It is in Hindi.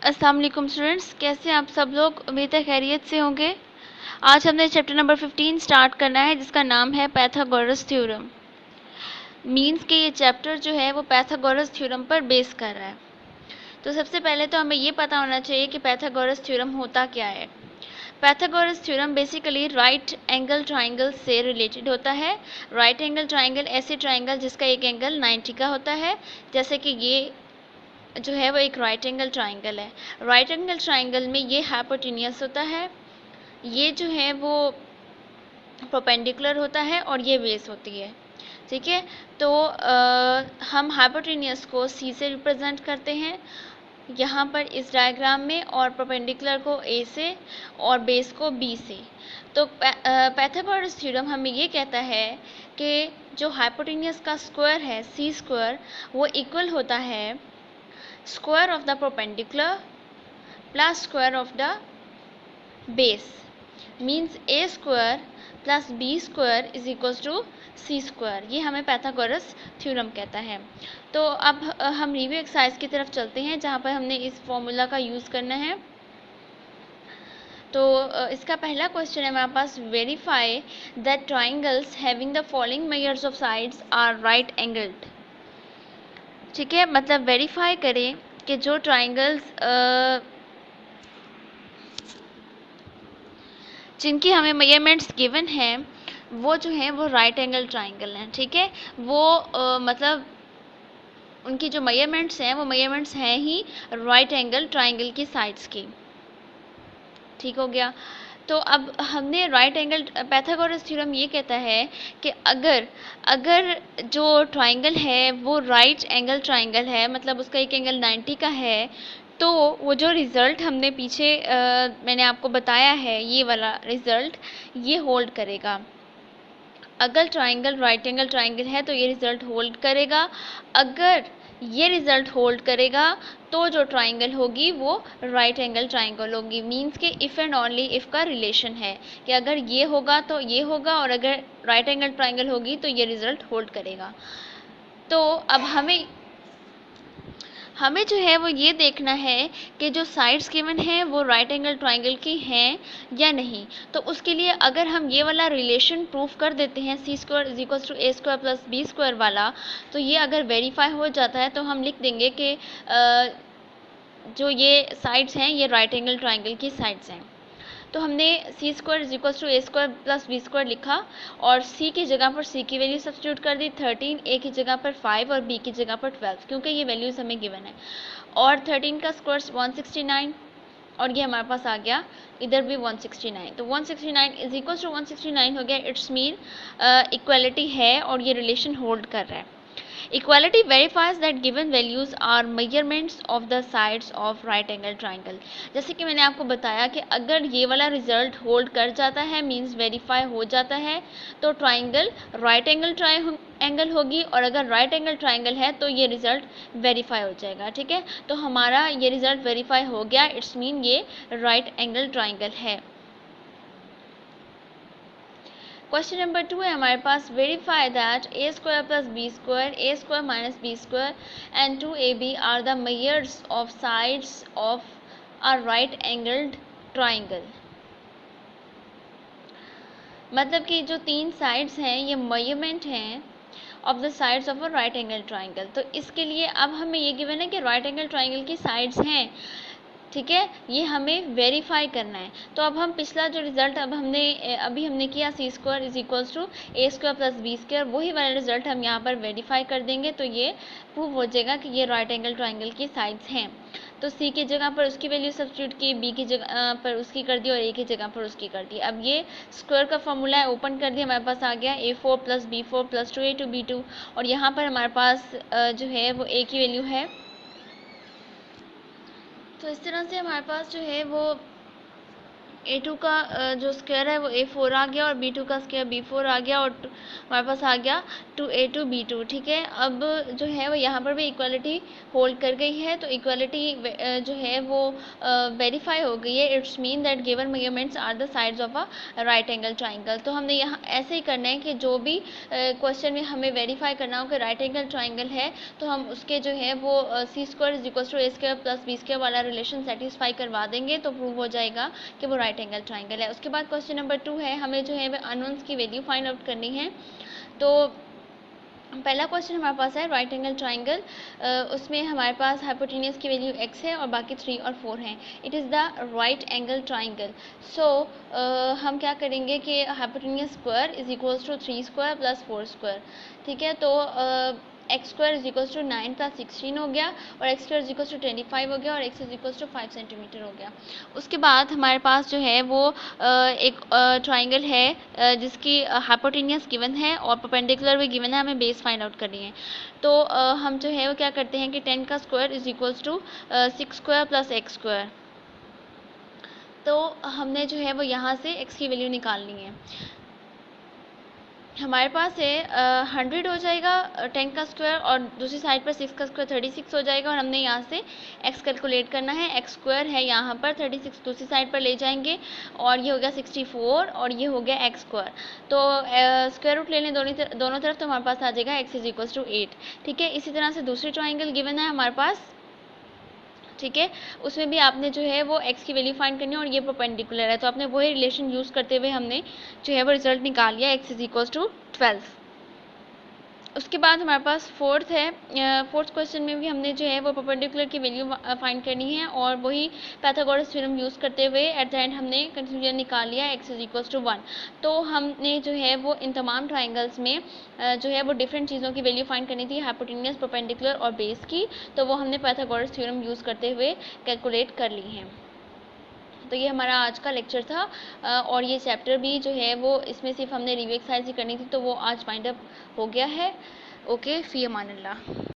अस्सलाम वालेकुम स्टूडेंट्स, कैसे हैं आप सब लोग। उम्मीद है खैरियत से होंगे। आज हमने चैप्टर नंबर 15 स्टार्ट करना है जिसका नाम है पैथागोरस थ्योरम। मींस कि ये चैप्टर जो है वो पैथागोरस थ्योरम पर बेस कर रहा है। तो सबसे पहले तो हमें ये पता होना चाहिए कि पैथागोरस थ्योरम होता क्या है। Pythagoras theorem basically right angle triangle से रिलेटेड होता है। राइट एंगल ट्राइंगल ऐसे ट्राइंगल जिसका एक एंगल 90 का होता है, जैसे कि ये जो है वो एक राइट एंगल ट्राइंगल है। राइट एंगल ट्राइंगल में ये हाइपोटेनियस होता है, ये जो है वो परपेंडिकुलर होता है और ये बेस होती है। ठीक है, तो हम हाइपोटेनियस को सी से रिप्रेजेंट करते हैं यहाँ पर इस डायग्राम में, और परपेंडिकुलर को ए से और बेस को बी से। तो पैथागोरस थ्योरम हमें ये कहता है कि जो हाइपोटेनियस का स्क्वायर है सी स्क्वायर, वो इक्वल होता है square of the perpendicular plus square of the base, means a square plus b square is equals to c square। ये हमें पैथागोरस थ्योरम कहता है। तो अब हम रिव्यू एक्सरसाइज की तरफ चलते हैं जहाँ पर हमने इस फॉर्मूला का यूज़ करना है। तो इसका पहला क्वेश्चन है हमारे पास, verify that triangles having the following measures of sides are right angled. ठीक है, मतलब वेरीफाई करें कि जो ट्राइंगल्स जिनकी हमें मेजरमेंट्स गिवन हैं वो जो हैं वो राइट एंगल ट्राइंगल हैं। ठीक है, वो मतलब उनकी जो मेजरमेंट्स हैं वो मेजरमेंट्स हैं ही राइट एंगल ट्राइंगल की साइड्स की। ठीक हो गया। तो अब हमने राइट एंगल पैथागोरस थ्योरम ये कहता है कि अगर अगर जो ट्राइंगल है वो राइट एंगल ट्राइंगल है, मतलब उसका एक एंगल 90 का है, तो वो जो रिज़ल्ट हमने पीछे मैंने आपको बताया है, ये वाला रिज़ल्ट ये होल्ड करेगा। अगर ट्राइंगल राइट एंगल ट्राइंगल है तो ये रिज़ल्ट होल्ड करेगा। अगर ये रिज़ल्ट होल्ड करेगा तो जो ट्राइंगल होगी वो राइट एंगल ट्राइंगल होगी। मींस के इफ़ एंड ओनली इफ़ का रिलेशन है कि अगर ये होगा तो ये होगा, और अगर राइट एंगल ट्राइंगल होगी तो ये रिज़ल्ट होल्ड करेगा। तो अब हमें जो है वो ये देखना है कि जो साइड्स गिवन हैं वो राइट एंगल ट्राइंगल की हैं या नहीं। तो उसके लिए अगर हम ये वाला रिलेशन प्रूफ कर देते हैं C square is equals to A square plus B square वाला, तो ये अगर वेरीफाई हो जाता है तो हम लिख देंगे कि जो ये साइड्स हैं ये राइट एंगल ट्राइंगल की साइड्स हैं। तो हमने C square is equals to A square plus B square लिखा, और सी की जगह पर सी की वैल्यू सब्स्टिट्यूट कर दी 13, ए की जगह पर 5 और बी की जगह पर 12, क्योंकि ये वैल्यूज़ हमें गिवन है। और 13 का स्क्वायर 169, और ये हमारे पास आ गया इधर भी 169। तो 169 इज इक्वल्स टू 169 हो गया। इट्स मीन इक्वालिटी है और ये रिलेशन होल्ड कर रहा है। Equality verifies that given values are measurements of the sides of right angle triangle। जैसे कि मैंने आपको बताया कि अगर ये वाला रिजल्ट होल्ड कर जाता है, मींस वेरीफाई हो जाता है, तो ट्राइंगल राइट एंगल ट्राइंगल होगी, और अगर राइट एंगल ट्राइंगल है तो ये रिजल्ट वेरीफाई हो जाएगा। ठीक है, तो हमारा ये रिजल्ट वेरीफाई हो गया। इट्स मीन ये राइट एंगल ट्राइंगल है। क्वेश्चन नंबर 2 है हमारे पास, verify that A square plus B square, A square minus B square and 2ab are the measures of sides of a right angled triangle. मतलब कि जो तीन साइड्स हैं ये मेजरमेंट हैं of the sides of a right angle triangle. तो इसके लिए अब हमें ये गिवन है कि राइट एंगल ट्राइंगल की साइड्स हैं। ठीक है, ये हमें वेरीफाई करना है। तो अब हम पिछला जो रिजल्ट अभी हमने किया C square is equals to A square plus B square, वही वाला रिजल्ट हम यहाँ पर वेरीफाई कर देंगे, तो ये प्रूव हो जाएगा कि ये राइट एंगल ट्राइंगल की साइड्स हैं। तो सी की जगह पर उसकी वैल्यू सब्स्टिट्यूट की, बी की जगह पर उसकी कर दी, और ए की जगह पर उसकी कर दी। अब ये स्क्वायर का फॉर्मूला है, ओपन कर दिया, हमारे पास आ गया a4 plus b4 plus 2a to b2, और यहाँ पर हमारे पास जो है वो a की वैल्यू है। तो इस तरह से हमारे पास जो है वो A2 का जो स्क्वायर है वो A4 आ गया और B2 का स्क्वायर B4 आ गया और हमारे पास आ गया 2A2 B2। ठीक है, अब जो है वो यहाँ पर भी इक्वालिटी होल्ड कर गई है, तो इक्वालिटी जो है वो वेरीफाई हो गई है। It's mean that given measurements are the sides of a right angle triangle. तो हमने यहाँ ऐसे ही करना है कि जो भी क्वेश्चन में हमें वेरीफाई करना हो कि राइट एंगल ट्राइंगल है, तो हम उसके जो है वो C square is equal to A square plus B square वाला रिलेशन सेटिस्फाई करवा देंगे, तो प्रूव हो जाएगा कि वो राइट एंगल ट्राइंगल है। उसके बाद क्वेश्चन नंबर 2 है, हमें जो है वो अननोन्स की वैल्यू फाइंड आउट करनी है। तो पहला क्वेश्चन हमारे पास है राइट एंगल ट्राइंगल, उसमें हमारे पास हाइपोटेनियस की वैल्यू x है और बाकी 3 और 4 हैं। It is the right angle triangle. So हम क्या करेंगे कि hypotenuse square is equals to 3 square plus 4 square. ठीक है, तो X square is equals to 9 plus 16 हो गया और X square is equals to 25 हो गया और X is equals to 5 centimetre हो गया। उसके बाद हमारे पास जो है वो एक ट्राइंगल है जिसकी हाइपोटेनियस गिवन है और परपेंडिकुलर भी गिवन है, हमें बेस फाइंड आउट करनी है। तो हम जो है वो क्या करते हैं कि 10 का square is equals to 6 square plus X square. तो हमने जो है वो यहाँ से x की वैल्यू निकालनी है। हमारे पास है 100 हो जाएगा 10 का स्क्वायर और दूसरी साइड पर 6 का स्क्वायर 36 हो जाएगा और हमने यहाँ से x कैलकुलेट करना है। x स्क्वायर है यहाँ पर 36 दूसरी साइड पर ले जाएंगे और ये हो गया 64 और ये हो गया x स्क्वायर। तो स्क्वायर रूट ले लें दोनों तरफ, तो हमारे पास आ जाएगा x इज इक्वल टू 8। ठीक है, इसी तरह से दूसरी ट्राइंगल गिवन है हमारे पास। ठीक है, उसमें भी आपने जो है वो x की वैल्यू फाइंड करनी है और ये परपेंडिकुलर है, तो आपने वही रिलेशन यूज़ करते हुए हमने जो है वो रिजल्ट निकाल लिया x इज इक्वल टू 12। उसके बाद हमारे पास फोर्थ है। फोर्थ क्वेश्चन में भी हमने जो है वो परपेंडिकुलर की वैल्यू फाइंड करनी है और वही पाइथागोरस थ्योरम यूज़ करते हुए एट द एंड हमने कंक्लूजन निकाल लिया x इज इक्वल टू 1। तो हमने जो है वो इन तमाम ट्राइंगल्स में जो है वो डिफरेंट चीज़ों की वैल्यू फाइंड करनी थी, हाइपोटेनियस, परपेंडिकुलर और बेस की, तो वो हमने पाइथागोरस थ्योरम यूज़ करते हुए कैलकुलेट कर ली हैं। तो ये हमारा आज का लेक्चर था और ये चैप्टर भी जो है वो इसमें सिर्फ हमने रिव्यू एक्सरसाइज ही करनी थी, तो वो आज वाइंड अप हो गया है। ओके, फ़ी अमान अल्लाह।